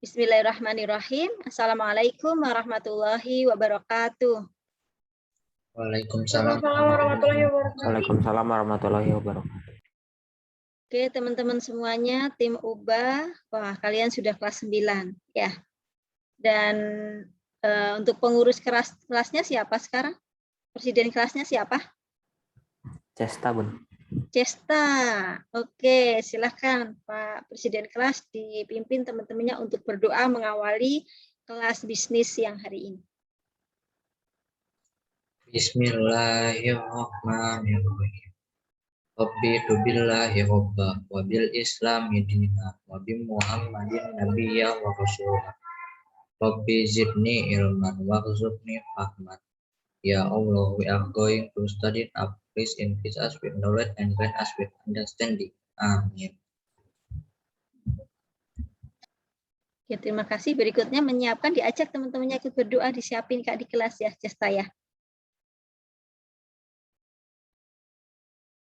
Bismillahirrahmanirrahim. Assalamualaikum warahmatullahi wabarakatuh. Waalaikumsalam warahmatullahi wabarakatuh. Oke, teman-teman semuanya, tim UBA, wah kalian sudah kelas 9 ya. Dan untuk pengurus kelasnya siapa sekarang? Presiden kelasnya siapa? Cesta, Bun. Cesta. Oke, silahkan Pak Presiden kelas dipimpin teman-temannya untuk berdoa mengawali kelas bisnis siang hari ini. Bismillahirrahmanirrahim. Rabbitu billahi robba wa bil islami dina wa bi muhammadin nabiyya wa rasulah. Rabbi zidni ilman warzuqni fahman. Ya Allah, we are going to study up. Please increase us with knowledge and grant us with understanding. Amin. Oke, terima kasih. Berikutnya menyiapkan, diajak teman-temannya ikut berdoa, disiapin Kak di kelas ya, Cesta ya.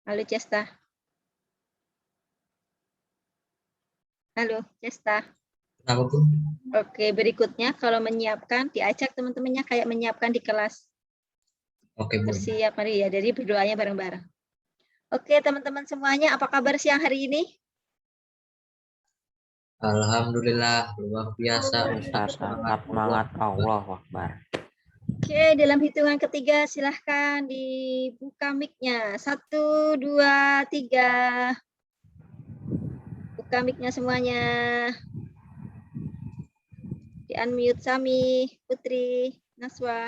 Halo Cesta. Halo Cesta. Kenapa, Bu? Oke, berikutnya kalau menyiapkan, diajak teman-temannya kayak menyiapkan di kelas. Oke, Bu. Bersiap mari ya, jadi berdoanya bareng-bareng. Oke, teman-teman semuanya, apa kabar siang hari ini? Alhamdulillah, luar biasa. Semangat Allah Akbar. Oke, dalam hitungan ketiga silahkan dibuka mic-nya. 1, 2, 3. Buka mic-nya semuanya. Di unmute Sami, Putri, Naswa.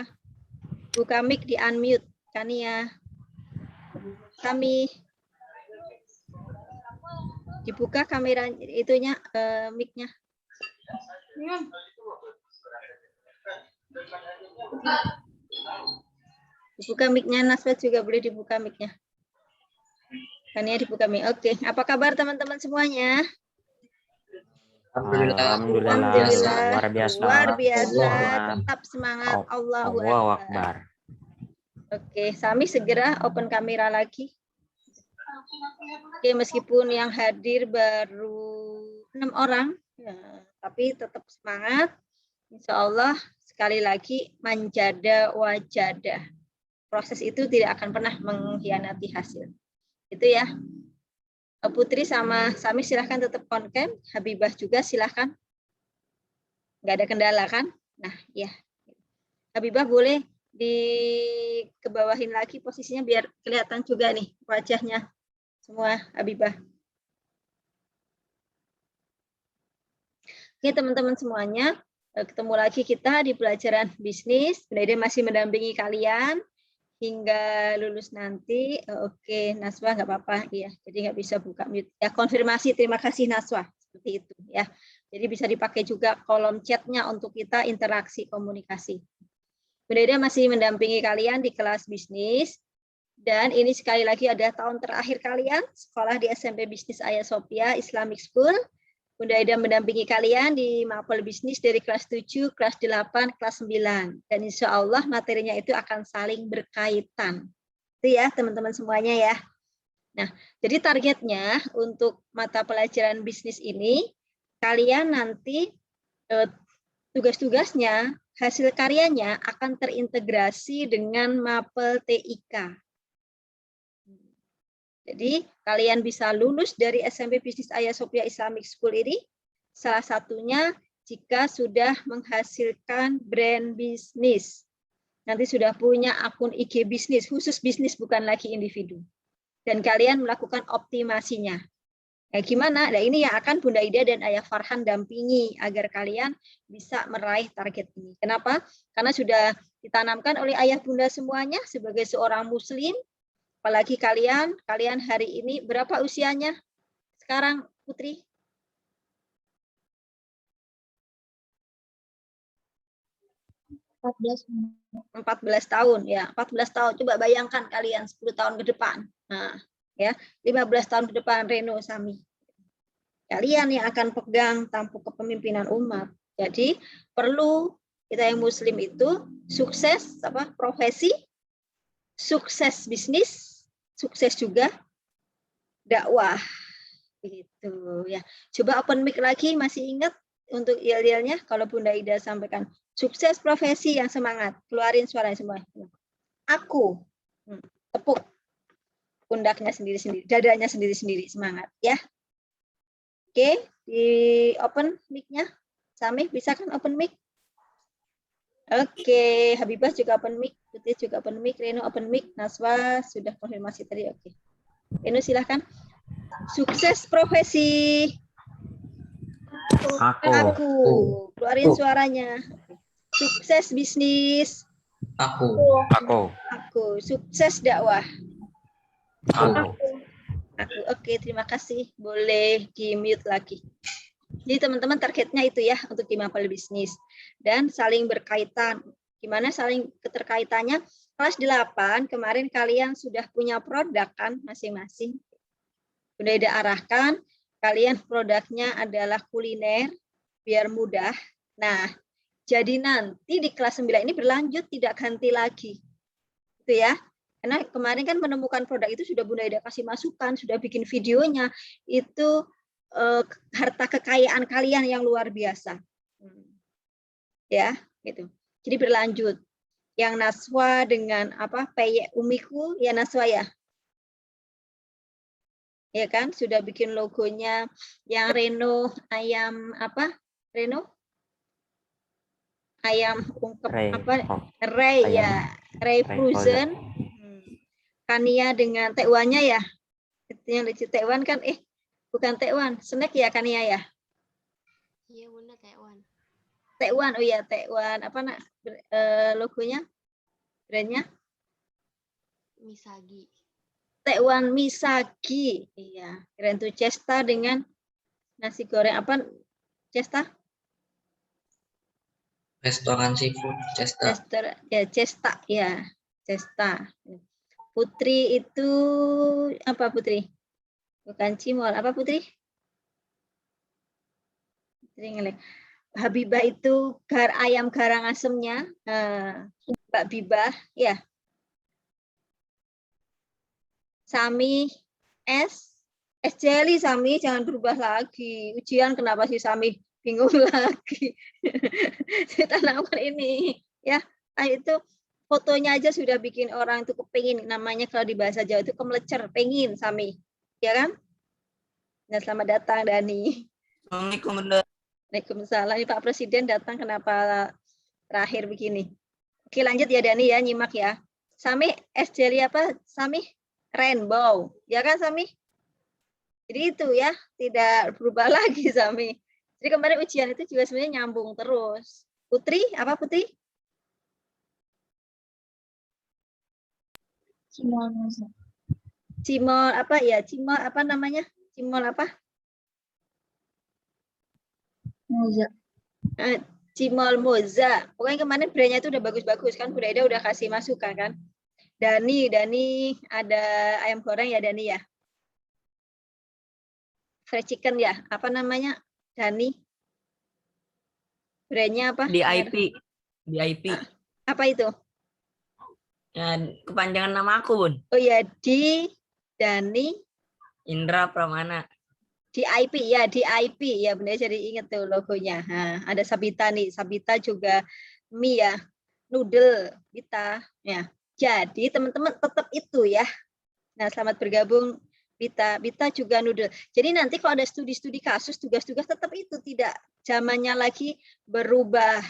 Buka mic di unmute, Kania. Sami. Dibuka kamera itunya, mic-nya. Dibuka mic-nya, Naswa juga boleh dibuka mic-nya. Kania dibuka mic. Oke, apa kabar teman-teman semuanya? Alhamdulillah. Luar biasa. Tetap semangat. Allahu Akbar. Oke, Sami segera open kamera lagi. Oke, meskipun yang hadir baru 6 orang, ya, tapi tetap semangat. Insya Allah sekali lagi manjada wajada. Proses itu tidak akan pernah mengkhianati hasil. Itu ya. Putri sama Sami silahkan tetap on cam. Habibah juga silahkan. Nggak ada kendala kan? Nah, ya. Habibah boleh dikebawahin lagi posisinya biar kelihatan juga nih wajahnya semua Habibah. Oke teman-teman semuanya, ketemu lagi kita di pelajaran bisnis. Bunda masih mendampingi kalian hingga lulus nanti. Oke, Naswa nggak apa-apa ya. Jadi nggak bisa buka mute. Ya konfirmasi, terima kasih Naswa. Seperti itu ya. Jadi bisa dipakai juga kolom chatnya untuk kita interaksi komunikasi. Bunda masih mendampingi kalian di kelas bisnis. Dan ini sekali lagi ada tahun terakhir kalian sekolah di SMP Bisnis Ayah Sophia Islamic School. Bunda Ida mendampingi kalian di mapel bisnis dari kelas 7, kelas 8, kelas 9. Dan insya Allah materinya itu akan saling berkaitan. Itu ya teman-teman semuanya ya. Nah, jadi targetnya untuk mata pelajaran bisnis ini, kalian nanti tugas-tugasnya, hasil karyanya akan terintegrasi dengan mapel TIK. Jadi kalian bisa lulus dari SMP Bisnis Ayah Sophia Islamic School ini salah satunya jika sudah menghasilkan brand bisnis. Nanti sudah punya akun IG bisnis, khusus bisnis bukan lagi individu. Dan kalian melakukan optimasinya. Nah, gimana? Nah, ini yang akan Bunda Ida dan Ayah Farhan dampingi agar kalian bisa meraih target ini. Kenapa? Karena sudah ditanamkan oleh Ayah Bunda semuanya sebagai seorang muslim. Apalagi kalian hari ini berapa usianya sekarang, Putri? 14 tahun ya, 14 tahun. Coba bayangkan kalian 10 tahun ke depan. Nah, ya, 15 tahun ke depan Reno Sami. Kalian yang akan pegang tampuk kepemimpinan umat. Jadi, perlu kita yang muslim itu sukses profesi, sukses bisnis, sukses juga dakwah gitu ya. Coba open mic lagi, masih ingat untuk yel-yelnya kalau Bunda Ida sampaikan. Sukses profesi yang semangat. Keluarin suaranya semua. Aku. Tepuk pundaknya sendiri-sendiri, dadanya sendiri-sendiri, semangat ya. Oke, di open mic-nya. Samih bisa kan open mic? Oke, Habibah juga open mic, Putih juga open mic, Reno open mic, Naswa sudah konfirmasi tadi. Oke. Reno silahkan. Sukses profesi. Aku. Keluarin suaranya. Sukses bisnis. Aku. Aku. Sukses dakwah. Aku. Oke, terima kasih. Boleh di-mute lagi. Jadi teman-teman targetnya itu ya untuk di Mapel Bisnis. Dan saling berkaitan. Gimana saling keterkaitannya? Kelas 8 kemarin kalian sudah punya produk kan masing-masing. Sudah Ida arahkan. Kalian produknya adalah kuliner biar mudah. Nah, jadi nanti di kelas 9 ini berlanjut tidak ganti lagi. Itu ya. Karena kemarin kan menemukan produk itu sudah Bunda Ida kasih masukan, sudah bikin videonya. Itu harta kekayaan kalian yang luar biasa. Ya, gitu. Jadi berlanjut. Yang Naswa dengan apa? Peye Umiku ya Naswa ya. Ya kan, sudah bikin logonya. Yang Reno ayam apa? Reno? Ayam ungkep apa? Ray ya. Ray Frozen. Kania dengan tekwannya ya. Itu yang lucu tekwan kan bukan tekwan, snack ya Kania ya. Iya Bunda tekwan. Tekwan, oh ya tekwan apa logonya? Brandnya? Misagi. Tekwan Misagi. Iya, keren tuh. Cesta dengan nasi goreng apa? Cesta? Restoran seafood Cesta. Cesta ya. Cesta. Putri itu apa Putri? Bukan Cimol, apa Putri? Putri ngelek. Habibah itu ayam garang asemnya. Mbak Bibah, ya. Sami es jelly Sami, jangan berubah lagi. Ujian kenapa sih Sami bingung lagi? Saya tanaman ini ya. Itu fotonya aja sudah bikin orang itu kepingin, namanya kalau di bahasa Jawa itu kemelecer, pengin Sami. Ya kan? Nah, selamat datang Dani. Assalamualaikum Bunda. Waalaikumsalam. Ini Pak Presiden datang kenapa terakhir begini? Oke, lanjut ya Dani ya, nyimak ya. Sami es jelly apa? Sami rainbow, ya kan Sami? Jadi itu ya, tidak berubah lagi Sami. Jadi kemarin ujian itu juga sebenarnya nyambung terus. Putri, apa Putri? Cimol. Cimol apa ya? Cimol apa namanya? Cimol apa? Moza. Cimol Moza. Pokoknya kemarin brandnya itu udah bagus-bagus kan. Bunda Ida udah kasih masukan kan. Dani ada ayam goreng ya Dani ya. Fried chicken ya. Apa namanya? Dani. Brandnya apa? DIP. Apa itu? Ya, kepanjangan nama aku Bun. Oh ya, Dani Indra Pramana. DIP ya, DIP ya benar, jadi inget tuh logonya. Nah, ada Sabita nih, Sabita juga mie ya, noodle Bita ya. Jadi teman-teman tetap itu ya. Nah, selamat bergabung Bita. Bita juga noodle. Jadi nanti kalau ada studi-studi kasus, tugas-tugas tetap itu, tidak zamannya lagi berubah.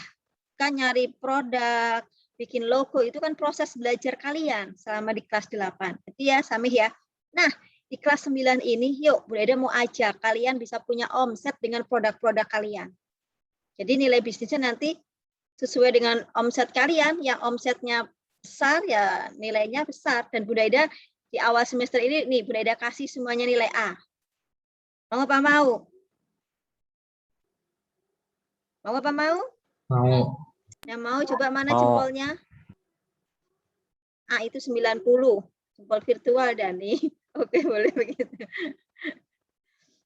Kan nyari produk, bikin logo itu kan proses belajar kalian selama di kelas 8. Jadi ya, Samih ya. Nah, di kelas 9 ini, yuk, Bunda Ida mau ajak kalian bisa punya omset dengan produk-produk kalian. Jadi nilai bisnisnya nanti sesuai dengan omset kalian, yang omsetnya besar, ya nilainya besar. Dan Bunda Ida di awal semester ini, nih Bunda Ida kasih semuanya nilai A. Mau apa mau? Mau apa mau? Mau. Yang mau coba mana jempolnya? A itu 90. Jempol virtual Dani. Oke, boleh begitu.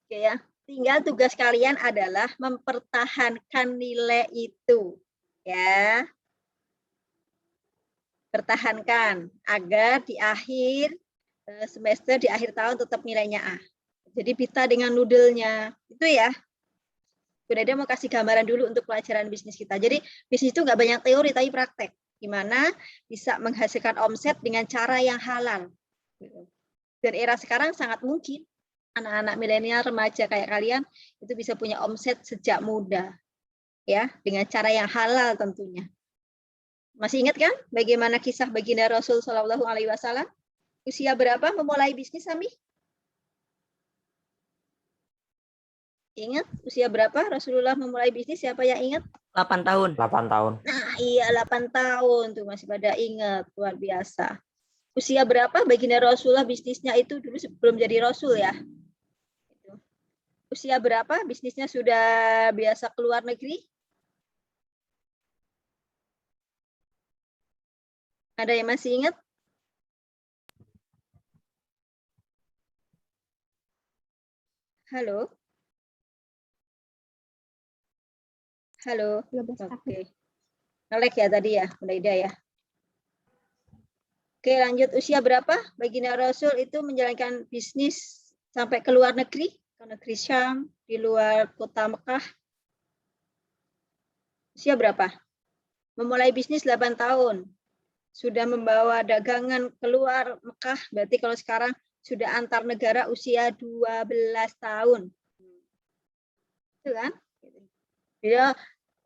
Oke ya. Tinggal tugas kalian adalah mempertahankan nilai itu. Ya. Pertahankan agar di akhir semester, di akhir tahun tetap nilainya A. Jadi Bita dengan noodle-nya. Itu ya. Bu Naida mau kasih gambaran dulu untuk pelajaran bisnis kita. Jadi bisnis itu nggak banyak teori tapi praktek. Gimana bisa menghasilkan omset dengan cara yang halal. Dan era sekarang sangat mungkin anak-anak milenial remaja kayak kalian itu bisa punya omset sejak muda. Ya, dengan cara yang halal tentunya. Masih ingat kan bagaimana kisah baginda Rasul Shallallahu Alaihi Wasallam? Usia berapa memulai bisnis, Sami? Ingat usia berapa Rasulullah memulai bisnis? Siapa yang ingat? 8 tahun. 8 tahun. Nah, iya 8 tahun tuh masih pada ingat, luar biasa. Usia berapa baginda Rasulullah bisnisnya itu dulu sebelum jadi Rasul ya? Usia berapa bisnisnya sudah biasa keluar negeri? Ada yang masih ingat? Halo? Halo? Oke. Ngelek ya tadi ya, Bunda Ida ya. Oke, lanjut. Usia berapa baginda Rasul itu menjalankan bisnis sampai ke luar negeri? Ke negeri Syam, di luar kota Mekah. Usia berapa? Memulai bisnis 8 tahun. Sudah membawa dagangan keluar Mekah, berarti kalau sekarang sudah antar negara usia 12 tahun. Itu kan? Dia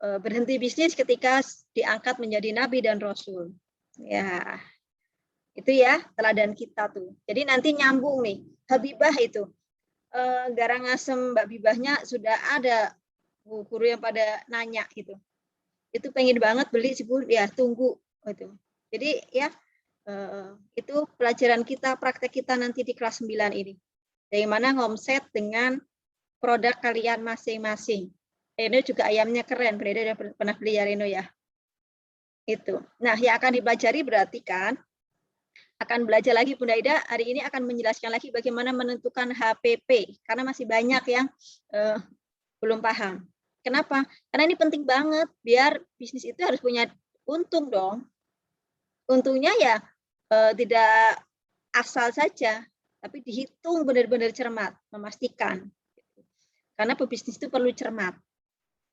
berhenti bisnis ketika diangkat menjadi nabi dan rasul. Ya. Itu ya teladan kita tuh. Jadi nanti nyambung nih. Habibah itu. Garangasem Mbak Bibahnya sudah ada guru yang pada nanya gitu. Itu pengen banget beli sih Bu, ya tunggu gitu. Jadi ya itu pelajaran kita, praktek kita nanti di kelas 9 ini. Bagaimana ngomset dengan produk kalian masing-masing. Reno juga ayamnya keren, Breda udah pernah beli ya Reno ya. Itu. Nah, yang akan dipelajari berarti kan akan belajar lagi Bunda Ida hari ini akan menjelaskan lagi bagaimana menentukan HPP karena masih banyak yang belum paham. Kenapa? Karena ini penting banget biar bisnis itu harus punya untung dong. Untungnya ya tidak asal saja, tapi dihitung benar-benar cermat, memastikan. Karena pebisnis itu perlu cermat.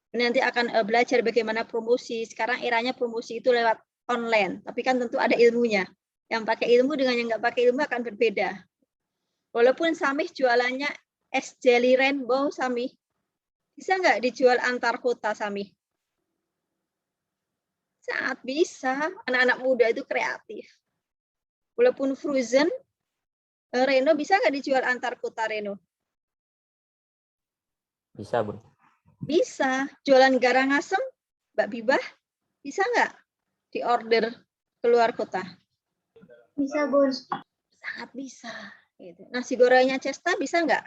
Nanti akan belajar bagaimana promosi. Sekarang eranya promosi itu lewat online, tapi kan tentu ada ilmunya. Yang pakai ilmu dengan yang nggak pakai ilmu akan berbeda. Walaupun Samih jualannya es jelly rainbow, Samih, bisa nggak dijual antar kota, Samih? Sangat bisa. Anak-anak muda itu kreatif. Walaupun frozen, Reno bisa nggak dijual antar kota, Reno? Bisa, Bun. Bisa. Jualan garangasem, Mbak Bibah, bisa nggak diorder keluar kota? Bisa, Bun. Sangat bisa. Gitu. Nasi gorengnya Cesta bisa nggak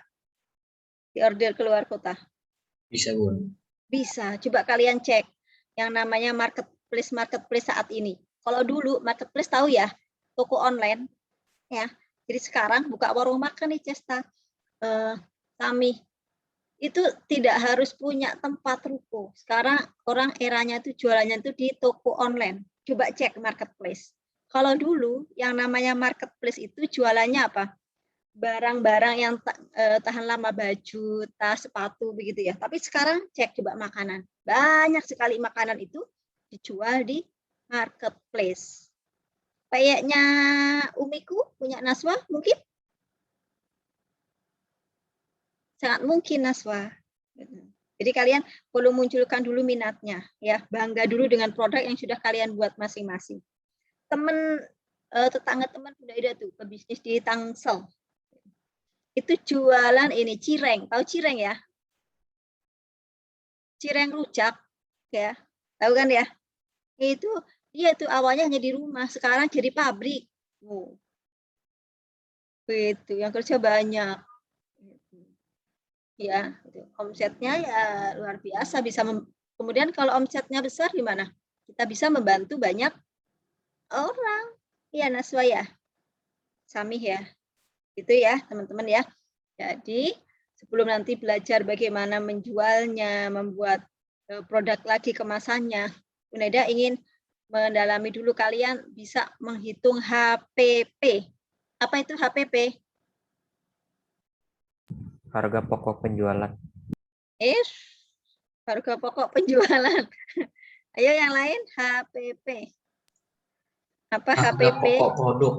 diorder keluar kota? Bisa, Bun. Bisa. Coba kalian cek yang namanya marketplace saat ini. Kalau dulu marketplace tahu ya, toko online ya. Jadi sekarang buka warung makan nih Cesta, Sami itu tidak harus punya tempat ruko. Sekarang orang eranya itu jualannya itu di toko online. Coba cek marketplace. Kalau dulu yang namanya marketplace itu jualannya apa? Barang-barang yang tahan lama, baju, tas, sepatu begitu ya. Tapi sekarang cek coba makanan. Banyak sekali makanan itu dijual di marketplace. Kayaknya Umiku punya Naswa mungkin? Sangat mungkin Naswa. Jadi kalian perlu munculkan dulu minatnya, ya bangga dulu dengan produk yang sudah kalian buat masing-masing. Tetangga teman Bunda Ida tuh pebisnis di Tangsel. Itu jualan ini cireng, tahu cireng ya? Cireng rujak, ya, tahu kan ya? Itu dia itu awalnya hanya di rumah, sekarang jadi pabrik. Itu yang kerja banyak. Ya, omsetnya ya luar biasa bisa. Kemudian kalau omsetnya besar gimana? Kita bisa membantu banyak orang. Iya Naswa ya, Samih ya, itu ya teman-teman ya. Jadi sebelum nanti belajar bagaimana menjualnya, membuat produk lagi kemasannya, Bunda Ida ingin mendalami dulu kalian bisa menghitung HPP. Apa itu HPP? Harga pokok penjualan. Harga pokok penjualan. Ayo yang lain, HPP. Apa Harga HPP? pokok produk.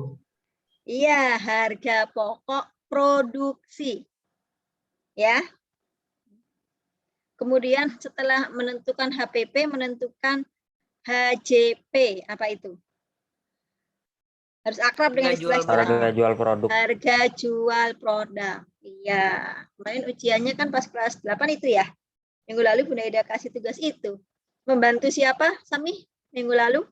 Iya, harga pokok produksi. Ya. Kemudian setelah menentukan HPP, menentukan HJP. Apa itu? Harus akrab dengan istilah-istilah. Harga jual produk. Harga jual produk. Iya. Kemarin ujiannya kan pas kelas 8 itu ya. Minggu lalu Bunda Ida kasih tugas itu. Membantu siapa, Sami? Minggu lalu?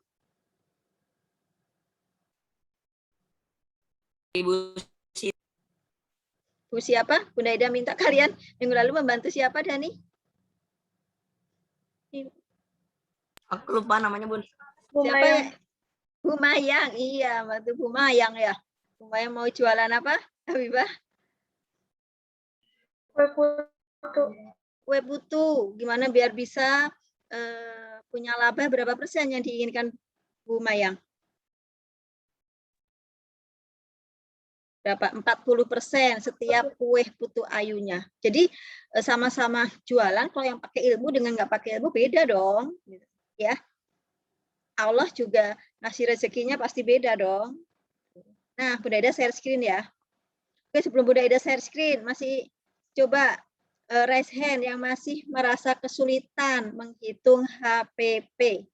Ibu Bu siapa? Bunda Ida minta kalian minggu lalu membantu siapa, Dani? aku lupa namanya, Bun. Siapa ya? Bu Mayang. Iya, bantu Bu Mayang ya. Bu Mayang mau jualan apa, Habibah? Kue putu. Gimana biar bisa punya laba berapa persen yang diinginkan Bu Mayang? Berapa? 40% setiap kue putu ayunya. Jadi sama-sama jualan, kalau yang pakai ilmu dengan nggak pakai ilmu beda dong. Ya. Allah juga ngasih rezekinya pasti beda dong. Nah, Bunda Ida share screen ya. Oke, sebelum Bunda Ida share screen, masih coba raise hand yang masih merasa kesulitan menghitung HPP.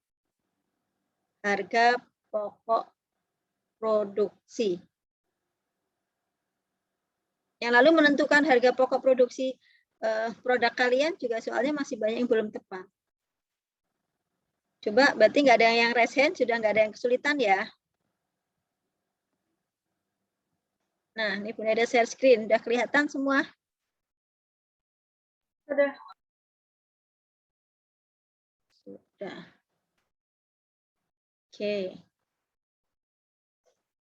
Harga pokok produksi. Yang lalu menentukan harga pokok produksi produk kalian juga soalnya masih banyak yang belum tepat. Coba, berarti nggak ada yang raise hand, sudah nggak ada yang kesulitan ya. Nah, ini Bunda Ida share screen, udah kelihatan semua? Sudah. Sudah. Oke.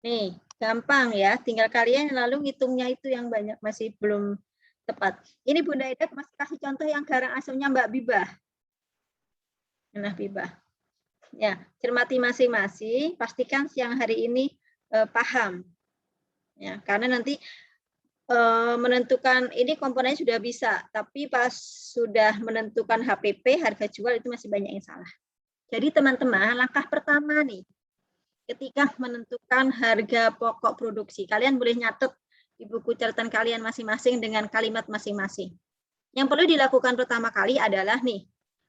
Nih, gampang ya, tinggal kalian lalu ngitungnya itu yang banyak masih belum tepat. Ini Bunda Ida masih kasih contoh yang garang asamnya Mbak Bibah. Nah, Bibah. Ya, cermati masing-masing, pastikan siang hari ini paham. Ya, karena nanti menentukan ini komponennya sudah bisa, tapi pas sudah menentukan HPP, harga jual itu masih banyak yang salah. Jadi teman-teman, langkah pertama nih, ketika menentukan harga pokok produksi, kalian boleh nyatet di buku catatan kalian masing-masing dengan kalimat masing-masing. Yang perlu dilakukan pertama kali adalah nih,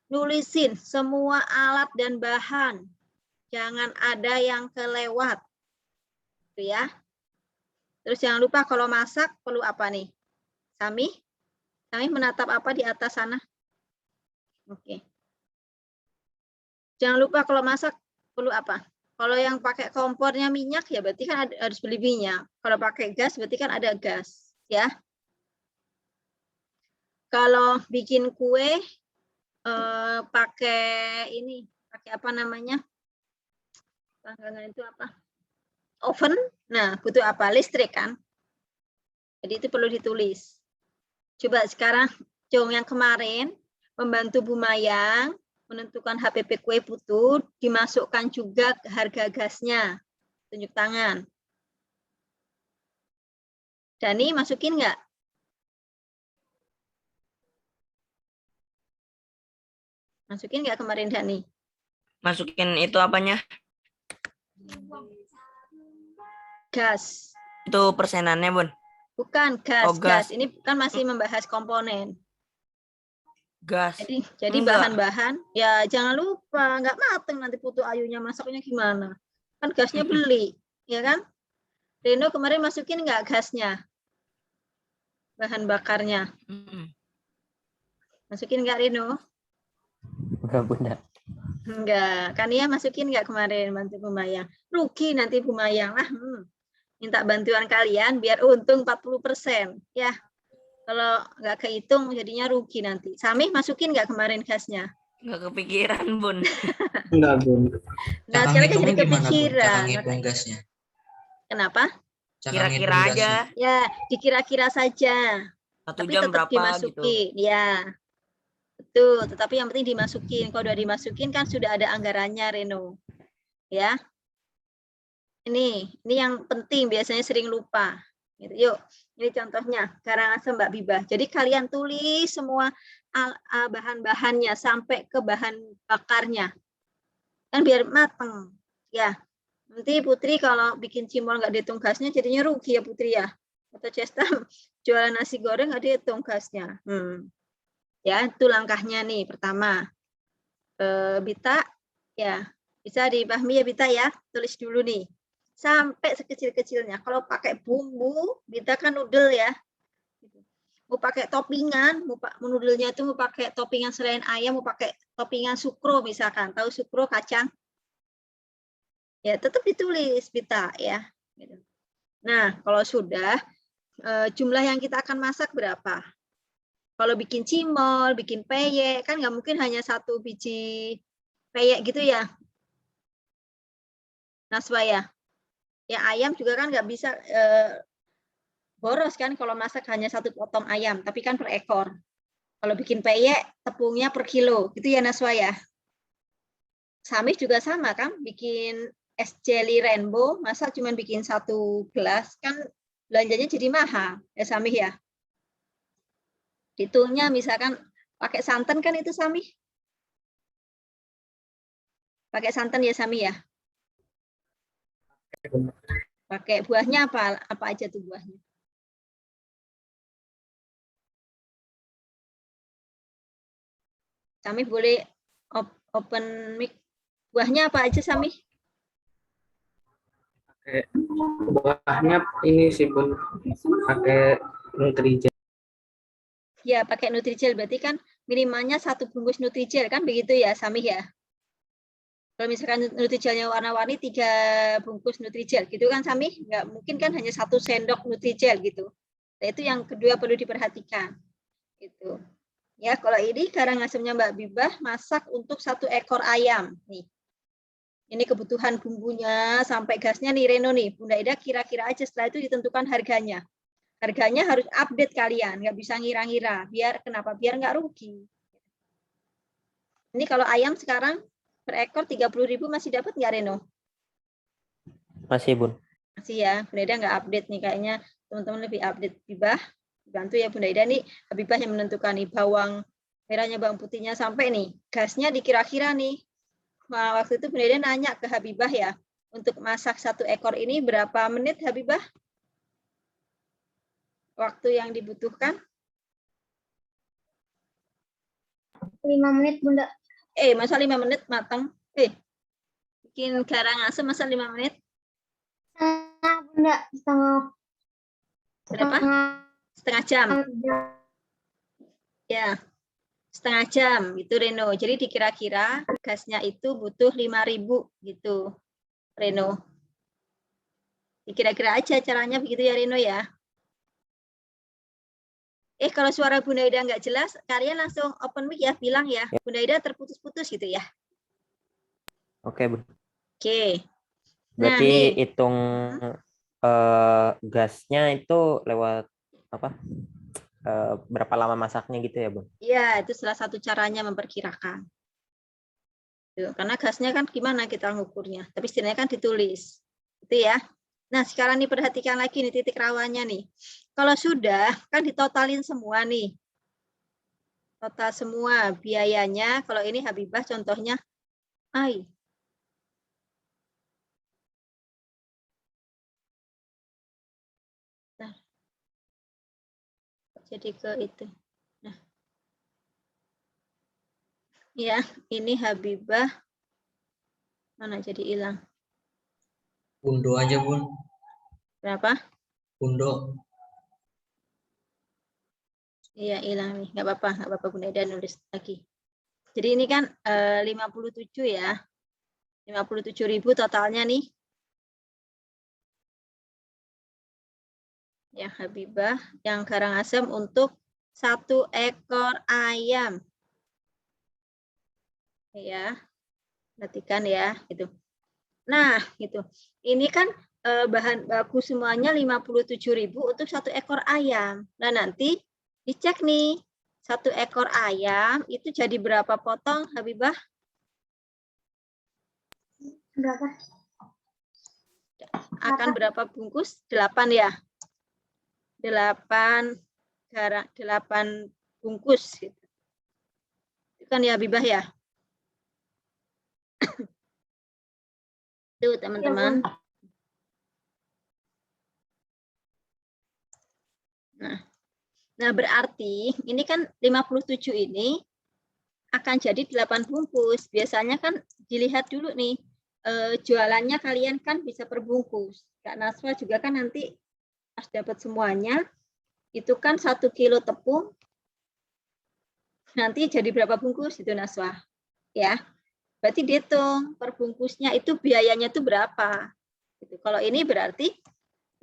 nulisin semua alat dan bahan. Jangan ada yang kelewat. Gitu ya. Terus jangan lupa kalau masak perlu apa nih? Sami? Sami menatap apa di atas sana? Oke. Jangan lupa kalau masak perlu apa? Kalau yang pakai kompornya minyak ya berarti kan harus beli minyak. Kalau pakai gas berarti kan ada gas, ya. Kalau bikin kue pakai ini, pakai apa namanya? Panggangan itu apa? Oven. Nah, butuh apa? Listrik kan? Jadi itu perlu ditulis. Coba sekarang Jong yang kemarin membantu Bu Mayang menentukan HPP kue putu, dimasukkan juga harga gasnya. Tunjuk tangan. Dani masukin nggak? Masukin nggak kemarin Dani? Masukin itu apanya? Gas. Itu persenannya, Bun. Bukan gas, Oh, gas. Ini kan masih membahas komponen. Gas. Jadi Enggak. bahan-bahan ya jangan lupa, nggak mateng nanti putu ayunya masaknya gimana? Kan gasnya beli, ya kan? Reno kemarin masukin nggak gasnya? Bahan bakarnya. Masukin nggak Reno? Enggak, Bunda. Enggak, kan dia masukin nggak kemarin bantu Bu Mayang. Rugi nanti Bu Mayang lah. Minta bantuan kalian biar untung 40%. Ya, kalau nggak kehitung jadinya rugi nanti. Samih masukin nggak kemarin gasnya? Nggak kepikiran, Bun. Enggak, Bun. Nah, sekarang kan jadi Cara kepikiran. ngitung gasnya? Kenapa? Kira-kira aja. Ya, dikira-kira saja. 1 Tapi jam tetap berapa dimasukin. gitu. Ya, betul. Tetapi yang penting dimasukin. Kalau udah dimasukin kan sudah ada anggarannya, Reno. Ya. Ini yang penting biasanya sering lupa. Gitu. Yuk, ini contohnya Karangasem Mbak Bibah. Jadi kalian tulis semua bahan-bahannya sampai ke bahan bakarnya. Kan biar mateng. Ya. Nanti Putri kalau bikin cimol nggak dihitung gasnya jadinya rugi ya Putri ya. Atau Cesta jualan nasi goreng nggak dihitung gasnya. Ya, itu langkahnya nih pertama. Bita, ya bisa dipahami ya Bita ya. Tulis dulu nih. Sampai sekecil-kecilnya. Kalau pakai bumbu, Bita kan noodle ya. Mau pakai toppingan, noodle-nya itu mau pakai toppingan selain ayam, mau pakai toppingan sukro misalkan. Tahu sukro kacang? Ya tetap ditulis Bita ya. Nah, kalau sudah jumlah yang kita akan masak berapa? Kalau bikin cimol, bikin peyek, kan nggak mungkin hanya 1 biji peyek gitu ya. Naswa ya. Ya ayam juga kan nggak bisa boros kan kalau masak hanya 1 potong ayam, tapi kan per ekor. Kalau bikin peyek, tepungnya per kilo. Gitu ya Naswa ya. Samis juga sama kan, bikin es jelly rainbow, masa cuma bikin 1 gelas, kan belanjanya jadi mahal. Ya Samih ya. Hitungnya misalkan pakai santan kan itu Sami? Pakai santan ya Sami ya? Pakai buahnya apa? Apa aja tuh buahnya? Sami boleh open mic. Buahnya apa aja Sami? Buahnya ini sih Bun, pakai Nutrijel. Ya, pakai Nutrijel berarti kan minimalnya 1 bungkus Nutrijel kan begitu ya, Sami ya? Kalau misalkan Nutrijelnya warna-warni 3 bungkus Nutrijel gitu kan Sami? Nggak mungkin kan hanya 1 sendok Nutrijel gitu. Nah, itu yang kedua perlu diperhatikan. Gitu. Ya, kalau ini Karangasemnya Mbak Bibah masak untuk 1 ekor ayam nih. Ini kebutuhan bumbunya sampai gasnya nih Reno nih. Bunda Ida kira-kira aja setelah itu ditentukan harganya. Harganya harus update kalian, nggak bisa ngira-ngira. Biar kenapa? Biar nggak rugi. Ini kalau ayam sekarang per ekor 30.000 masih dapat nggak Reno? Masih, Bun. Masih ya. Bunda Ida nggak update nih kayaknya teman-teman lebih update Bibah. Bantu ya Bunda Ida nih. Bibah yang menentukan nih bawang merahnya, bawang putihnya sampai nih. Gasnya dikira-kira nih. Nah, waktu itu Bunda Ida nanya ke Habibah ya. Untuk masak 1 ekor ini berapa menit Habibah? Waktu yang dibutuhkan? 5 menit Bunda. Masa 5 menit matang? Bikin Karangasem masa 5 menit? Bunda, Berapa? Setengah jam. Ya, setengah jam gitu Reno. Jadi dikira-kira gasnya itu butuh 5.000 gitu Reno. Dikira-kira aja caranya begitu ya Reno ya. Kalau suara Bunda Ida nggak jelas, kalian langsung open mic ya, bilang ya. Bunda Ida terputus-putus gitu ya. Oke, Bun. Oke. Nah, Berarti nih. hitung gasnya itu lewat apa? Berapa lama masaknya gitu ya, Bun? Iya, itu salah satu caranya memperkirakan. Tuh, karena gasnya kan gimana kita ngukurnya. Tapi setidaknya kan ditulis. Itu ya. Nah, sekarang nih perhatikan lagi nih titik rawannya nih. Kalau sudah, kan ditotalin semua nih. Total semua biayanya. Kalau ini Habibah contohnya. Jadi ke itu. Nah. Ya, ini Habibah. Mana jadi hilang? Undo aja Bun. Berapa? Undo. Iya, hilang nih. Nggak apa-apa Bunda Ida nulis lagi. Jadi ini kan 57 ya. 57.000 totalnya nih. Ya, Habibah yang Karangasem untuk 1 ekor ayam. Ya. Perhatikan ya, gitu. Nah, gitu. Ini kan bahan baku semuanya 57.000 untuk 1 ekor ayam. Nah, nanti dicek nih. 1 ekor ayam itu jadi berapa potong, Habibah? Berapa? Akan berapa bungkus? 8 ya. 8 bungkus gitu. Itu kan ya Habibah ya. Itu teman-teman. Nah, berarti ini kan 57 ini akan jadi 8 bungkus. Biasanya kan dilihat dulu nih, jualannya kalian kan bisa per bungkus. Kak Naswa juga kan nanti pas dapat semuanya, itu kan 1 kilo tepung, nanti jadi berapa bungkus itu Naswa? Ya, berarti dihitung per bungkusnya itu biayanya itu berapa. Gitu. Kalau ini berarti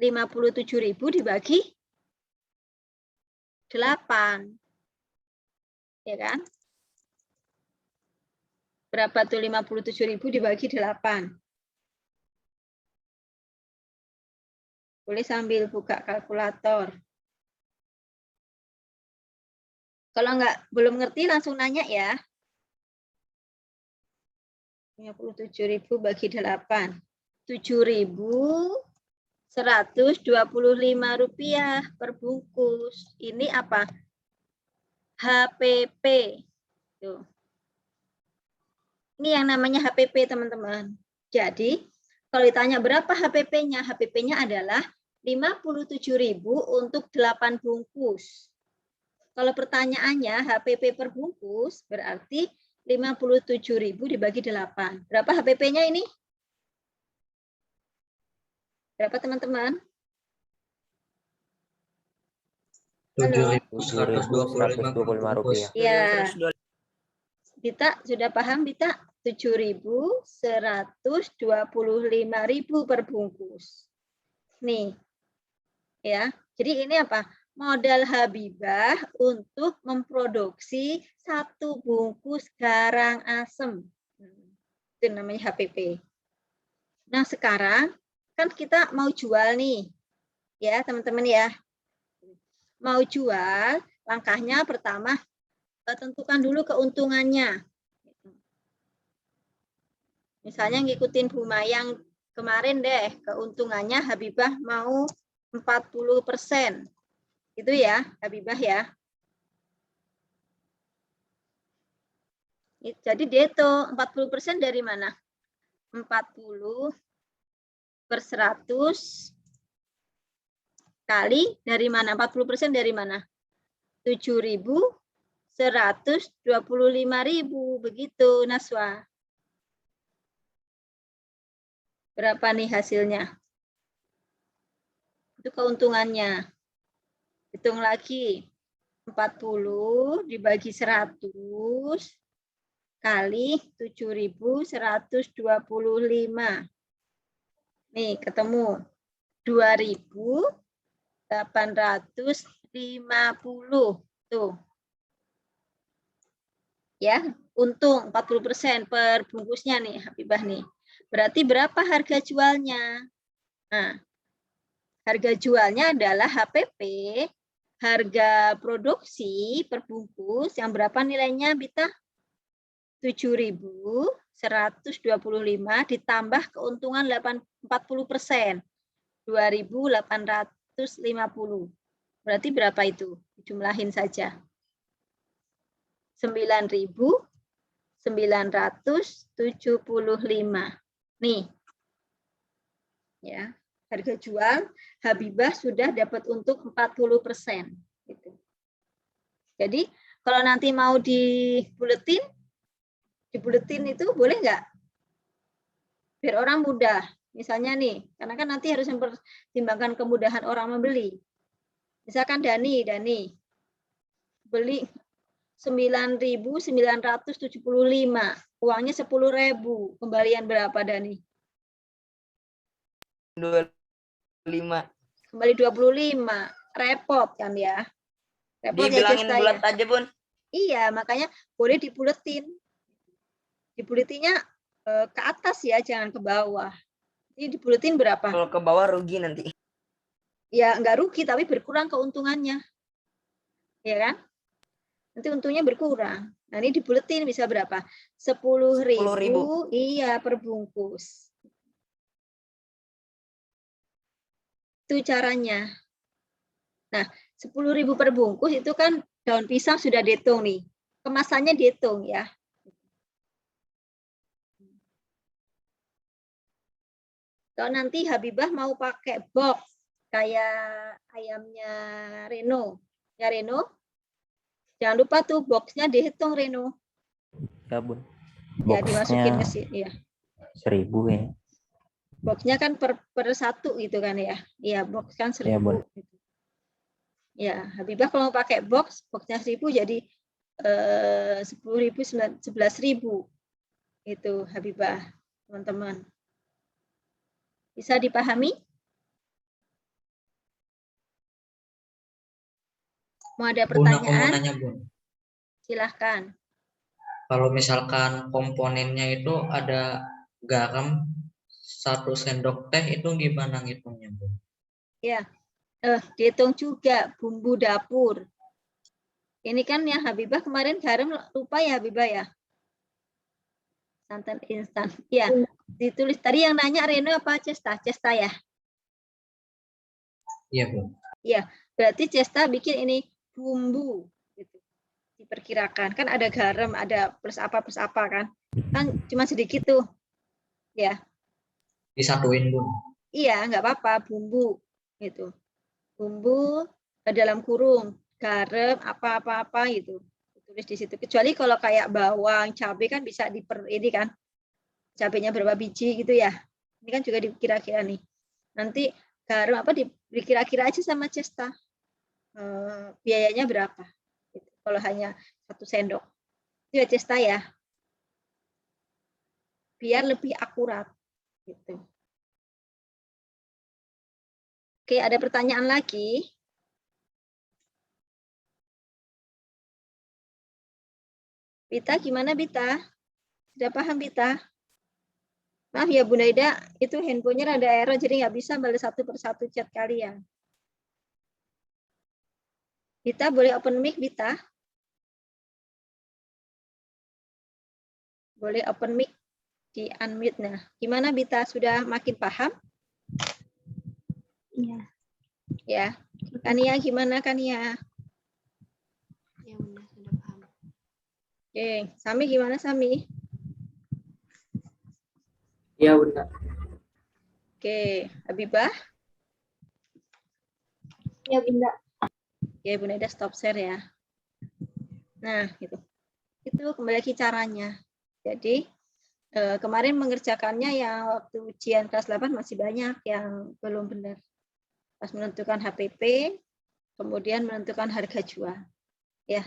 57.000 dibagi 8. Ya kan? Berapa tuh 57.000 dibagi 8? Boleh sambil buka kalkulator. Kalau belum ngerti langsung nanya ya. 57.000 bagi 8. 7.125 rupiah per bungkus. Ini apa? HPP. Tuh. Ini yang namanya HPP, teman-teman. Jadi, kalau ditanya berapa HPP-nya? HPP-nya adalah 57.000 untuk 8 bungkus. Kalau pertanyaannya HPP per bungkus, berarti 57.000 dibagi 8. Berapa HPP-nya ini? Berapa, teman-teman? 7.125 rupiah. Ya. Dita, sudah paham, Dita? 7.125.000 per bungkus. Nih. Ya. Jadi ini apa? Modal Habibah untuk memproduksi 1 bungkus garang asem. Itu namanya HPP. Nah, sekarang kan kita mau jual nih. Ya, teman-teman ya. Mau jual, langkahnya pertama tentukan dulu keuntungannya. Misalnya ngikutin Bu Mayang kemarin deh, keuntungannya Habibah mau 40%. Itu ya, Habibah ya. Jadi dihitung 40% dari mana? 40 per 100 kali dari mana? 40% dari mana? 7.125.000. Begitu, Naswa. Berapa nih hasilnya? Itu keuntungannya. Hitung lagi. 40 dibagi 100 kali 7.125. Nih, ketemu 2.850. Tuh. Ya, untung 40% per bungkusnya nih, Habibah nih. Berarti berapa harga jualnya? Nah, harga jualnya adalah HPP, harga produksi per bungkus, yang berapa nilainya, Bita? 7.125 ditambah keuntungan 40%, 2.850. Berarti berapa itu? Jumlahin saja. 9.975. Nih. Ya, harga jual Habibah sudah dapat untung 40%. Gitu. Jadi, kalau nanti mau dibuletin itu boleh nggak? Biar orang mudah. Misalnya nih, karena kan nanti harus mempertimbangkan kemudahan orang membeli. Misalkan Dani beli 9.975, uangnya 10.000, kembalian berapa Dani? 25. Kembali 25, repot kan ya? Repot Dibilangin ya, bulat aja, Bun. Iya, makanya boleh dibuletin. Dibuletinnya ke atas ya, jangan ke bawah. Jadi dibuletin berapa? Kalau ke bawah rugi nanti. Ya nggak rugi, tapi berkurang keuntungannya. Ya kan? Nanti untungnya berkurang. Nah, ini dibuletin bisa berapa? 10.000. Iya, per bungkus. Itu caranya. Nah, 10.000 per bungkus itu kan daun pisang sudah dihitung nih. Kemasannya dihitung ya. Kalau nanti Habibah mau pakai box kayak ayamnya Reno. Ya Reno. Jangan lupa tuh boxnya dihitung Reno. Ya Bun. Ya dimasukin ke Boxnya sini ya. 1.000 ya. Boxnya kan per satu gitu kan ya. Iya, box kan 1.000. Ya, Bun. Gitu. Ya, Habibah kalau mau pakai boxnya 1.000 jadi 10.000 11.000 itu Habibah, teman-teman. Bisa dipahami? Mau ada Bun, aku mau pertanyaan? nanya, Bun. Silahkan. Kalau misalkan komponennya itu ada garam 1 sendok teh, itu gimana ngitungnya, Bun? Ya, dihitung juga bumbu dapur. Ini kan yang Habibah kemarin garam lupa ya Habibah ya? Santan instan. Ya, ditulis tadi yang nanya Reno apa Cesta? Cesta ya? Iya, Bun. Ya, berarti Cesta bikin ini bumbu. Gitu. Diperkirakan. Kan ada garam, ada plus apa kan. Kan cuma sedikit tuh. Ya. Disatuin, Bun. Iya, nggak apa-apa. Bumbu. Gitu. Bumbu dalam kurung. Garam, apa-apa gitu. Tulis di situ. Kecuali kalau kayak bawang, cabai kan bisa ini kan. Cabainya berapa biji gitu ya. Ini kan juga dikira-kira nih. Nanti garam apa dikira-kira aja sama Cesta. Biayanya berapa? Gitu. Kalau hanya 1 sendok. Itu ya Cesta ya. Biar lebih akurat. Gitu. Oke, ada pertanyaan lagi? Bita, gimana Bita? Sudah paham Bita? Maaf ya Bunda Ida, itu handphonenya ada error, jadi nggak bisa balas satu persatu chat kalian. Bita, boleh open mic Bita? Boleh open mic di unmute. Nah, gimana Bita? Sudah makin paham? Iya. Ya. Kania, gimana Kania? Ya Bunda, sudah paham. Oke, Sami gimana Sami? Iya, Bunda. Oke, Habibah? Ya Bunda. Oke, Bunda Ida stop share ya. Nah, gitu. Itu kembali lagi caranya. Jadi, kemarin mengerjakannya yang waktu ujian kelas 8 masih banyak yang belum benar. Pas menentukan HPP, kemudian menentukan harga jual. Ya.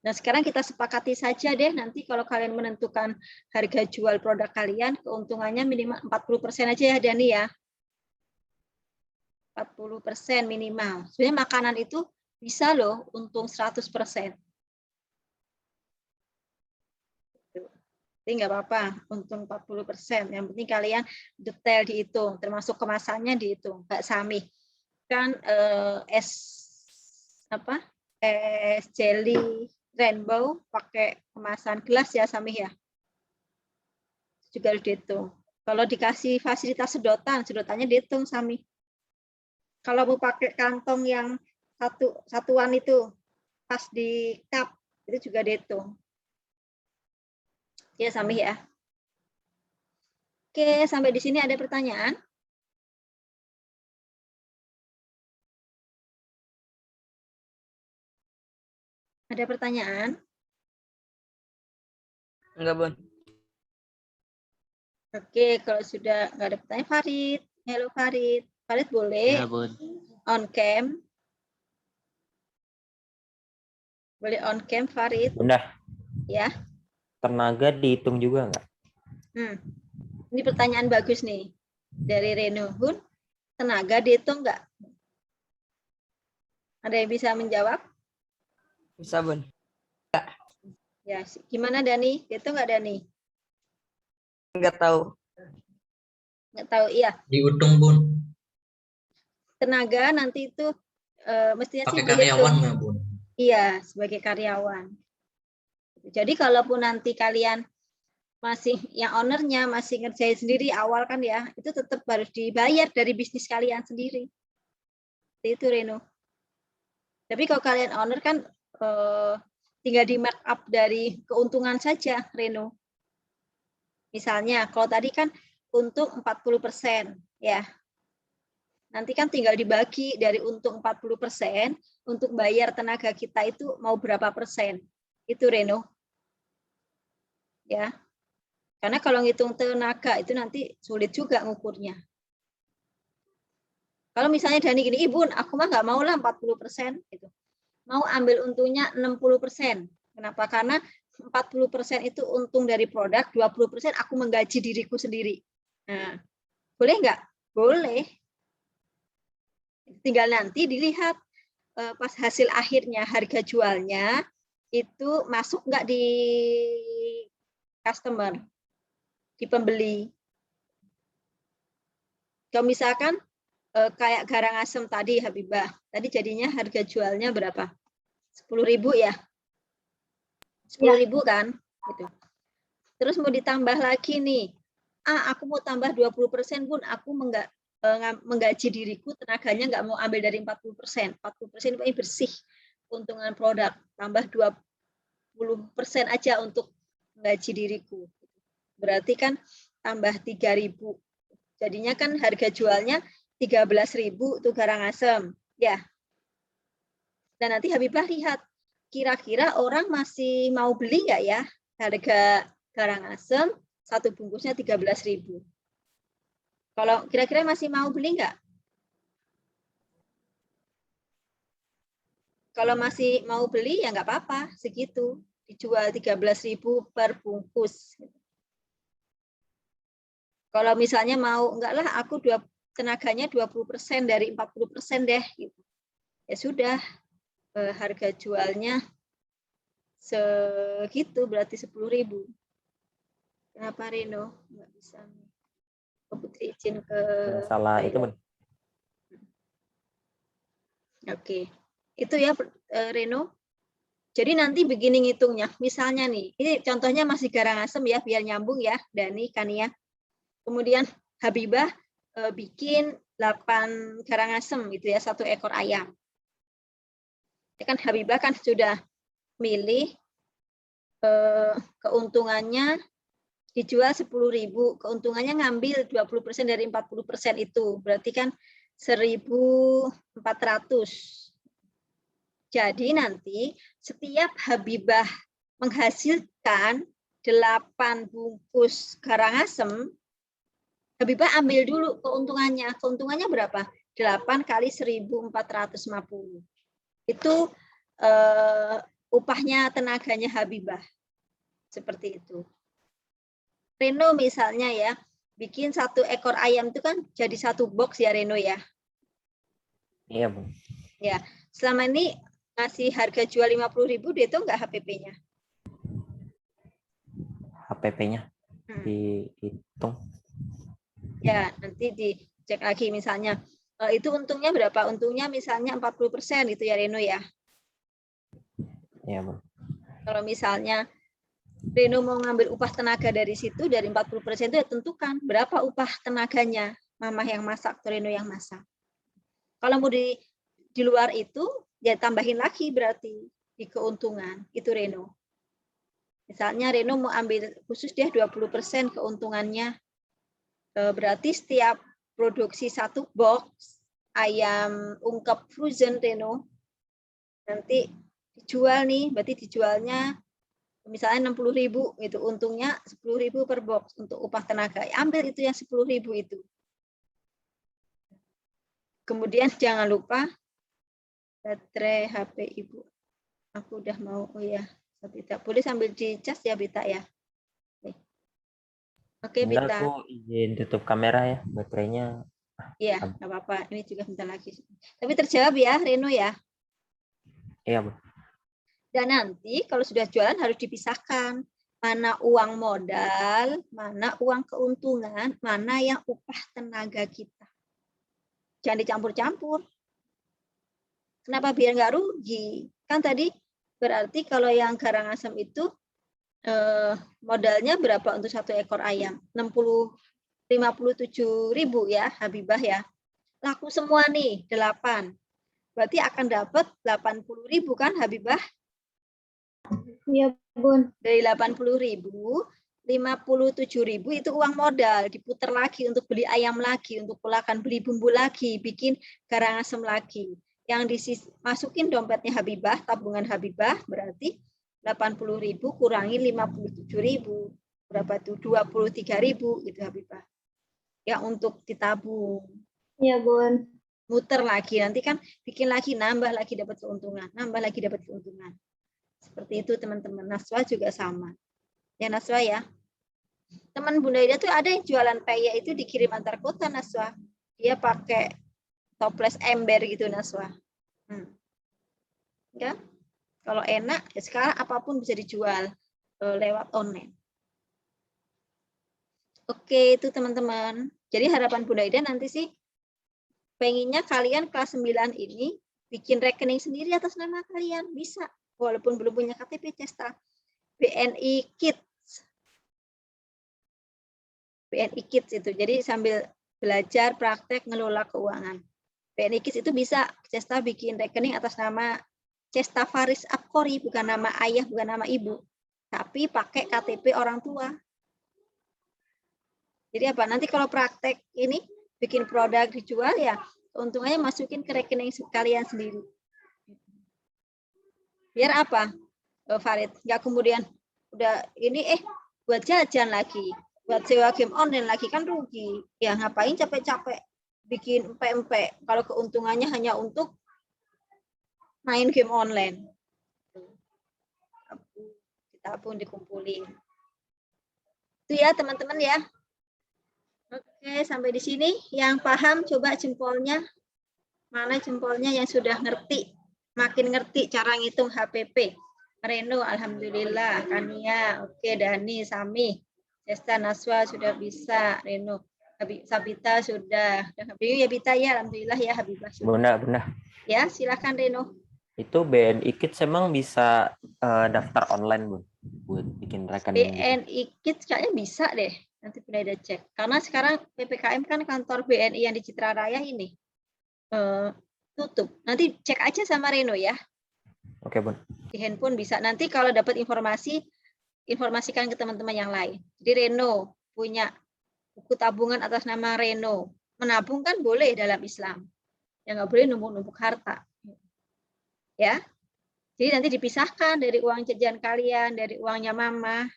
Nah, sekarang kita sepakati saja deh, nanti kalau kalian menentukan harga jual produk kalian, keuntungannya minimal 40% aja ya, Dani ya. 40% minimal. Sebenarnya makanan itu bisa loh untung 100%. Jadi nggak apa-apa, untung 40%. Yang penting kalian detail dihitung, termasuk kemasannya dihitung. Mbak Sami, kan es jelly rainbow pakai kemasan gelas ya Sami ya. Juga harus dihitung. Kalau dikasih fasilitas sedotannya dihitung Sami. Kalau mau pakai kantong yang satuan itu pas di cup itu juga dihitung. Ya Sami ya. Oke, sampai di sini ada pertanyaan? Ada pertanyaan? Enggak, Bun. Oke, kalau sudah nggak ada pertanyaan, Farid. Halo Farid. Farid boleh Ya, Bun. on cam? Boleh on cam Farid? Bunda, Ya. tenaga dihitung juga nggak? Ini pertanyaan bagus nih. Dari Reno. Bun, tenaga dihitung nggak? Ada yang bisa menjawab? Bisa, Bun. Ya, gimana Dani? Dihitung nggak Dani? Enggak tahu. Nggak tahu, iya. Dihitung, Bun. Tenaga nanti itu mestinya Pakai sih karyawan dihitung. nggak, Bun? Iya, sebagai karyawan. Jadi kalaupun nanti kalian masih yang ownernya masih ngerjain sendiri awal kan ya, itu tetap harus dibayar dari bisnis kalian sendiri. Itu Reno. Tapi kalau kalian owner kan tinggal di markup dari keuntungan saja, Reno. Misalnya, kalau tadi kan untung 40%, ya. Nanti kan tinggal dibagi dari untung 40% untuk bayar tenaga kita itu mau berapa persen. Itu, Reno. Ya. Karena kalau ngitung tenaga itu nanti sulit juga ngukurnya. Kalau misalnya Dani gini, Ibu, aku mah nggak mau lah 40%. Gitu. Mau ambil untungnya 60%. Kenapa? Karena 40% itu untung dari produk, 20% aku menggaji diriku sendiri. Nah, boleh nggak? Boleh. Tinggal nanti dilihat pas hasil akhirnya, harga jualnya, itu masuk nggak di customer, di pembeli. Kalau misalkan kayak garang asem tadi, Habibah, tadi jadinya harga jualnya berapa? 10.000 ya? 10.000 kan? Gitu. Terus mau ditambah lagi nih, aku mau tambah 20%, Bun, aku menggaji diriku, tenaganya nggak mau ambil dari 40%. 40% itu bersih keuntungan produk, tambah 20% aja untuk menggaji diriku. Berarti kan tambah 3.000. Jadinya kan harga jualnya 13.000 tuh garang asem, ya. Dan nanti Habibah lihat, kira-kira orang masih mau beli nggak ya harga garang asem satu bungkusnya 13.000. Kalau kira-kira masih mau beli nggak? Kalau masih mau beli ya nggak apa-apa, segitu. Dijual 13.000 per bungkus. Kalau misalnya mau, enggak lah aku tenaganya 20% dari 40% deh. Gitu. Ya sudah, harga jualnya segitu, berarti 10.000. Kenapa Reno? Nggak bisa nih. Putri izin ke Salah itu, Bun. Oke, itu ya Reno. Jadi nanti begini ngitungnya. Misalnya nih, ini contohnya masih garang asem ya, biar nyambung ya, Dani, Kania. Kemudian Habibah bikin 8 garang asem gitu ya, 1 ekor ayam. Ya kan Habibah kan sudah milih keuntungannya dijual 10.000, keuntungannya ngambil 20% dari 40% itu, berarti kan 1.400. Jadi nanti setiap Habibah menghasilkan 8 bungkus garang asem, Habibah ambil dulu keuntungannya. Keuntungannya berapa? 8 kali 1.450. Itu upahnya tenaganya Habibah. Seperti itu. Reno misalnya ya, bikin 1 ekor ayam itu kan jadi 1 box ya Reno ya. Iya, Bu. Ya, selama ini ngasih harga jual 50.000, dia itu enggak HPP-nya? HPP-nya dihitung. Ya, nanti dicek lagi misalnya. Itu untungnya berapa? Untungnya misalnya 40% gitu ya Reno ya. Iya, Bu. Kalau misalnya Reno mau ngambil upah tenaga dari situ, dari 40% itu ya tentukan berapa upah tenaganya, Mama yang masak atau Reno yang masak. Kalau mau di luar itu, ya tambahin lagi berarti di keuntungan, itu Reno. Misalnya Reno mau ambil khusus dia 20% keuntungannya, berarti setiap produksi 1 box ayam ungkep frozen Reno, nanti dijual nih, berarti dijualnya misalnya 60.000, itu untungnya 10.000 per box untuk upah tenaga. Ambil itu yang 10.000 itu. Kemudian jangan lupa baterai HP Ibu. Aku udah mau, oh ya, Bita. Boleh sambil dicas ya Bita ya. Oke Bentar, Bita. aku izin tutup kamera ya, baterainya. Iya, nggak apa-apa. Ini juga bentar lagi. Tapi terjawab ya, Reno ya. Iya, Bu. Dan nanti kalau sudah jualan harus dipisahkan. Mana uang modal, mana uang keuntungan, mana yang upah tenaga kita. Jangan dicampur-campur. Kenapa? Biar nggak rugi. Kan tadi berarti kalau yang garang asem itu modalnya berapa untuk 1 ekor ayam? 57.000 ya, Habibah ya. Laku semua nih, 8. berarti akan dapat 80.000 kan Habibah? Iya, Bun. Dari 80.000, 57.000 itu uang modal, diputar lagi untuk beli ayam lagi, untuk pulakan beli bumbu lagi, bikin garang asem lagi. Yang masukin dompetnya Habibah, tabungan Habibah, berarti 80.000 kurangi 57.000. Berapa tuh? 23.000 gitu Habibah. Ya untuk ditabung. Iya, Bun. Muter lagi, nanti kan bikin lagi, nambah lagi dapat keuntungan, nambah lagi dapat keuntungan. Seperti itu teman-teman. Naswa juga sama. Ya Naswa ya. Teman Bunda Ida tuh ada yang jualan peyek itu dikirim antar kota Naswa. Dia pakai toples ember gitu Naswa. Ya. Kalau enak ya sekarang apapun bisa dijual lewat online. Oke, itu teman-teman. Jadi harapan Bunda Ida nanti sih pengennya kalian kelas 9 ini bikin rekening sendiri atas nama kalian. Bisa. Walaupun belum punya KTP Cesta. BNI Kids. BNI Kids itu. Jadi sambil belajar praktek ngelola keuangan. BNI Kids itu bisa Cesta bikin rekening atas nama Cesta Faris Abkori, bukan nama ayah, bukan nama ibu. Tapi pakai KTP orang tua. Jadi apa? Nanti kalau praktek ini bikin produk dijual ya, keuntungannya masukin ke rekening kalian sendiri. Biar apa? Farid, nggak kemudian udah ini buat jajan lagi, buat sewa game online lagi kan rugi. Ya ngapain capek-capek bikin empe-empe kalau keuntungannya hanya untuk main game online. Kita pun dikumpulin. Itu ya teman-teman ya. Oke, sampai di sini. Yang paham coba jempolnya. Mana jempolnya yang sudah ngerti? Makin ngerti cara ngitung HPP. Reno, alhamdulillah. Kania, oke. Dani, Sami, Cesta, Naswa sudah bisa. Reno, Sabita sudah. Habibie ya Bita ya, alhamdulillah ya Habibah sudah. Bunda. Ya, silakan Reno. Itu BNI Kids emang bisa daftar online, Bun, buat bikin rekening. BNI Kids kayaknya bisa deh. Nanti Bunda Ida cek. Karena sekarang PPKM kan kantor BNI yang di Citra Raya ini tutup. Nanti cek aja sama Reno ya. Oke, Bun. Di handphone bisa. Nanti kalau dapat informasi, informasikan ke teman-teman yang lain. Jadi Reno punya buku tabungan atas nama Reno. Menabung kan boleh dalam Islam. Ya nggak boleh numpuk-numpuk harta. Ya. Jadi nanti dipisahkan dari uang jajan kalian, dari uangnya mama.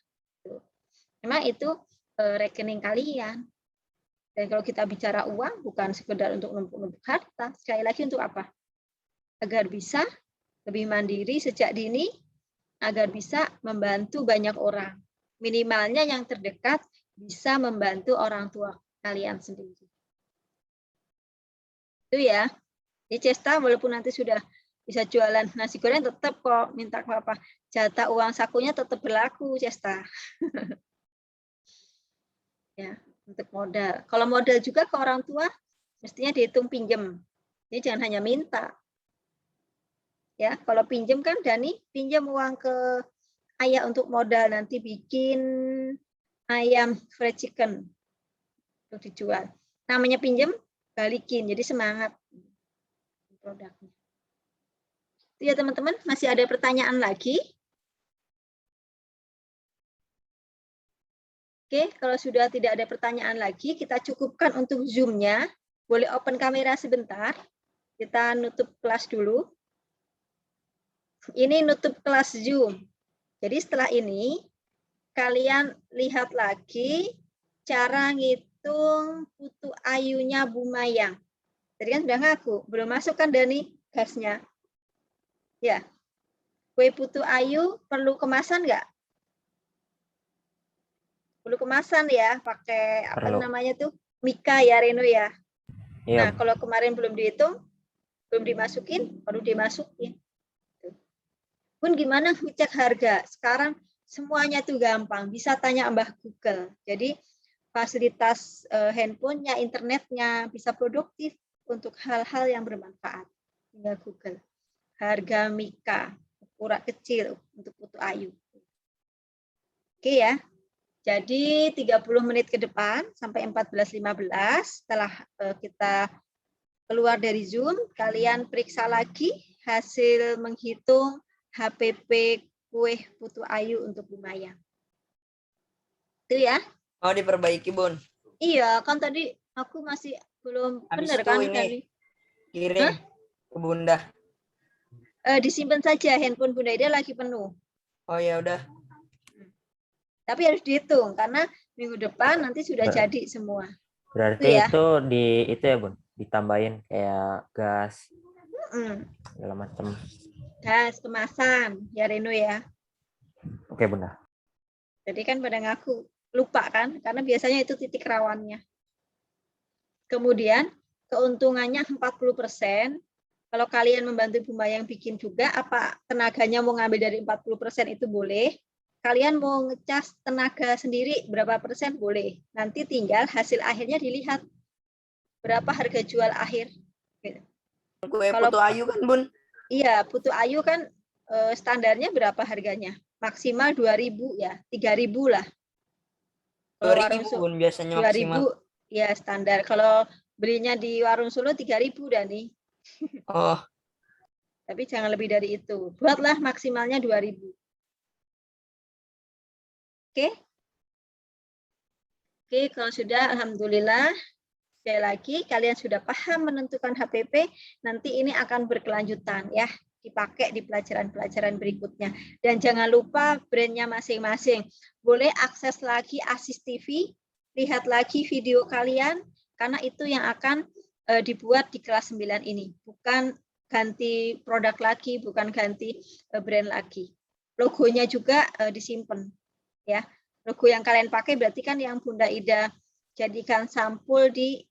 Memang itu rekening kalian. Dan kalau kita bicara uang, bukan sekedar untuk numpuk-numpuk harta. Sekali lagi untuk apa? Agar bisa lebih mandiri sejak dini, agar bisa membantu banyak orang. Minimalnya yang terdekat bisa membantu orang tua kalian sendiri. Itu ya. Di Cesta walaupun nanti sudah bisa jualan nasi goreng, tetap kok minta ke Papa. Jatah uang sakunya tetap berlaku, Cesta. Ya, untuk modal. Kalau modal juga ke orang tua, mestinya dihitung pinjem. Jadi jangan hanya minta. Ya, kalau pinjem kan Dani pinjam uang ke ayah untuk modal nanti bikin ayam fried chicken untuk dijual. Namanya pinjem, balikin. Jadi semangat produknya. Itu ya teman-teman, masih ada pertanyaan lagi? Oke, kalau sudah tidak ada pertanyaan lagi, kita cukupkan untuk Zoom-nya. Boleh open kamera sebentar. Kita nutup kelas dulu. Ini nutup kelas Zoom. Jadi setelah ini, kalian lihat lagi cara ngitung putu ayunya Bu Mayang. Tadi kan sudah ngaku, belum masuk kan Dani gasnya? Ya. Kue putu ayu perlu kemasan nggak? Perlu kemasan ya, pakai apa namanya tuh? Mika ya Reno ya. Iya. Nah, kalau kemarin belum dihitung, belum dimasukin, baru dimasukin. Bun gimana ngecek harga? Sekarang semuanya tuh gampang, bisa tanya Mbah Google. Jadi fasilitas handphonenya, internetnya bisa produktif untuk hal-hal yang bermanfaat. Tinggal Google. Harga Mika, ukuran kecil untuk putu ayu. Oke ya. Jadi 30 menit ke depan sampai 14.15 setelah kita keluar dari Zoom, kalian periksa lagi hasil menghitung HPP kue Putu Ayu untuk Bu Mayang. Itu ya. Oh, diperbaiki, Bun. Iya, kan tadi aku masih belum Habis benar itu kan ini tadi. kirim ke Bunda. Disimpan saja handphone Bunda Ida lagi penuh. Oh ya udah. Tapi harus dihitung karena minggu depan nanti sudah jadi semua. Berarti ya. itu itu ya Bun, ditambahin kayak gas segala macam. Gas kemasan ya Reno ya. Oke Bunda. Jadi kan pada ngaku lupa kan karena biasanya itu titik rawannya. Kemudian keuntungannya 40%. Kalau kalian membantu Bu Mayang bikin juga, apa tenaganya mau ngambil dari 40% itu boleh. Kalian mau ngecas tenaga sendiri berapa persen boleh. Nanti tinggal hasil akhirnya dilihat. Berapa harga jual akhir. Kue Kalau Putu Ayu kan, Bun? Iya, Putu Ayu kan standarnya berapa harganya? Maksimal 2.000 ya, 3.000 lah. 2.000, Bun, biasanya 2.000 maksimal. ya standar. Kalau belinya di warung Solo 3.000 dah nih. Oh, Tapi jangan lebih dari itu. Buatlah maksimalnya 2.000. Oke. Oke, kalau sudah alhamdulillah. Sekali lagi kalian sudah paham menentukan HPP, nanti ini akan berkelanjutan ya, dipakai di pelajaran-pelajaran berikutnya. Dan jangan lupa brandnya masing-masing. Boleh akses lagi Asis TV, lihat lagi video kalian karena itu yang akan dibuat di kelas 9 ini. Bukan ganti produk lagi, bukan ganti brand lagi. Logonya juga disimpan ya. Logo yang kalian pakai berarti kan yang Bunda Ida jadikan sampul di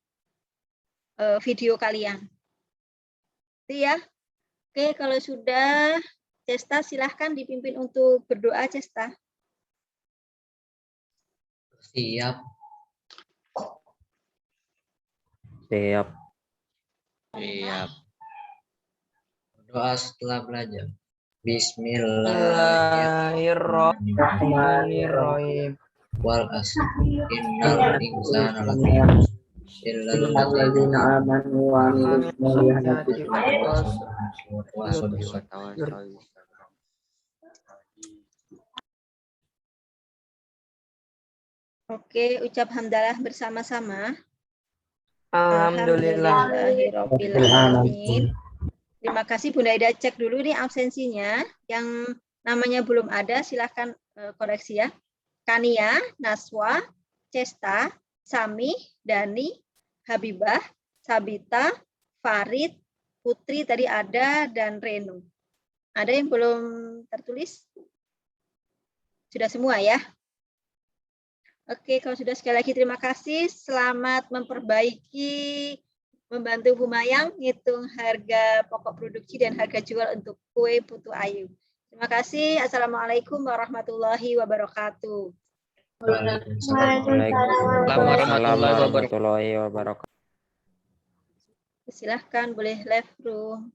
video kalian. Itu ya. Oke, kalau sudah Cesta silahkan dipimpin untuk berdoa Cesta. Siap. Siap. Siap. Doa setelah belajar. Bismillahirrahmanirrahim. Wal asr. Innal insana lafi khusr. Illal ladzina amanu wa amilus solihati wa tawasaw. Oke, ucap hamdalah bersama-sama. Alhamdulillah. Alhamdulillahirobbilalamin. Terima kasih Bunda Ida, cek dulu nih absensinya. Yang namanya belum ada silahkan koreksi ya. Kania, Naswa, Cesta, Sami, Dani, Habibah, Sabita, Farid, Putri tadi ada, dan Renu. Ada yang belum tertulis? Sudah semua ya? Oke, kalau sudah sekali lagi terima kasih. Selamat memperbaiki, membantu Bu Mayang ngitung harga pokok produksi dan harga jual untuk kue Putu Ayu. Terima kasih. Assalamualaikum warahmatullahi wabarakatuh. Waalaikumsalam warahmatullahi wabarakatuh. Silahkan boleh live room.